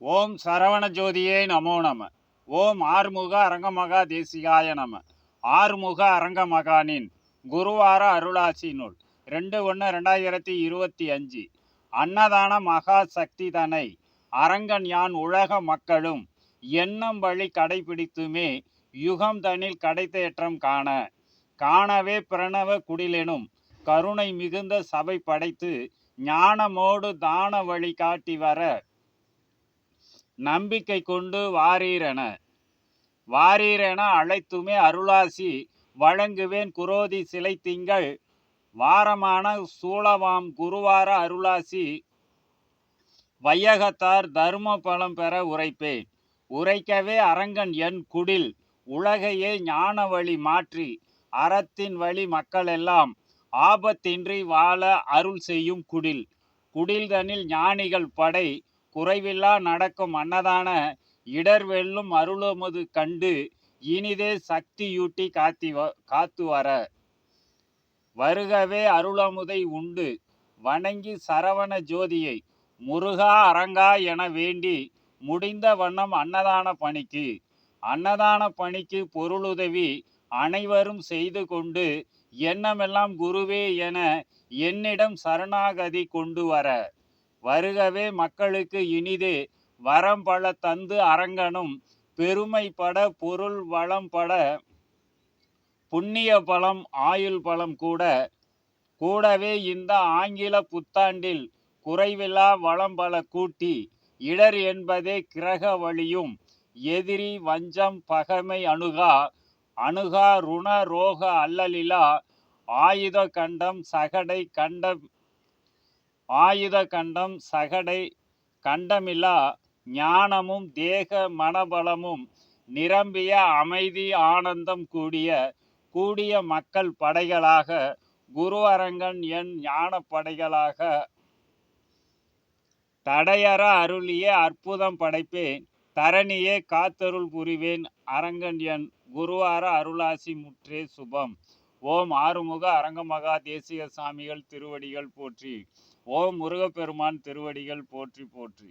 ஓம் சரவண ஜோதியே நமோ நம. ஓம் ஆறுமுக அரங்கமகா தேசிகாய நம. ஆறுமுக அரங்கமகானின் குருவார அருளாசி நூல் 2/1/2025. அன்னதான மகா சக்தி தனை அரங்கன் யான் உலக மக்களும் எண்ணம் வழி கடைபிடித்துமே யுகம் தனில் கடைத்தேற்றம் காணவே பிரணவ குடிலெனும் கருணை மிகுந்த சபை படைத்து ஞானமோடு தான வழி காட்டி வர நம்பிக்கை கொண்டு வாரீரென அழைத்துமே அருளாசி வழங்குவேன் குரோதி சிலை திங்கள் வாரமான சூளவாம் குருவார அருளாசி வையகத்தார் தர்ம பலம் பெற உரைப்பேன். உரைக்கவே அரங்கன் என் குடில் உலகையே ஞான வழி மாற்றி அறத்தின் வழி மக்களெல்லாம் ஆபத்தின்றி வாழ அருள் செய்யும் குடில்தனில் ஞானிகள் படை குறைவில்லா நடக்கும் அன்னதான இடர் வெல்லும் அருளமது கண்டு இனிதே சக்தியூட்டி காத்து வருகவே அருளமுதை உண்டு வணங்கி சரவண ஜோதியை முருகா அரங்கா என வேண்டி முடிந்த வண்ணம் அன்னதான பணிக்கு பொருளுதவி அனைவரும் செய்து கொண்டு எண்ணமெல்லாம் குருவே என என்னிடம் சரணாகதி கொண்டு வருகவே மக்களுக்கு இனிதே வரம் பல தந்து அரங்கனும் பெருமைப்பட பொருள் வளம் பட புண்ணிய பலம் ஆயுள் பலம் கூடவே இந்த ஆங்கில புத்தாண்டில் குறைவில்லா வளம் பல கூட்டி இடர் என்பதே கிரக வழியும் எதிரி வஞ்சம் பகைமை அணுகா ருண ரோக அல்லலிலா ஆயுத கண்டம் சகடை கண்டமில்லா ஞானமும் தேக மனபலமும் நிரம்பிய அமைதி ஆனந்தம் கூடிய மக்கள் படைகளாக குரு அரங்கன் என் ஞான படைகளாக தடையற அருளியே அற்புதம் படைப்பேன் தரணியே காத்தருள் புரிவேன் அரங்கன் என் குருவார அருளாசி முற்றே சுபம். ஓம் ஆறுமுக அரங்கமகா தேசிக சாமிகள் திருவடிகள் போற்றி. ஓம் முருகப்பெருமான் திருவடிகள் போற்றி போற்றி.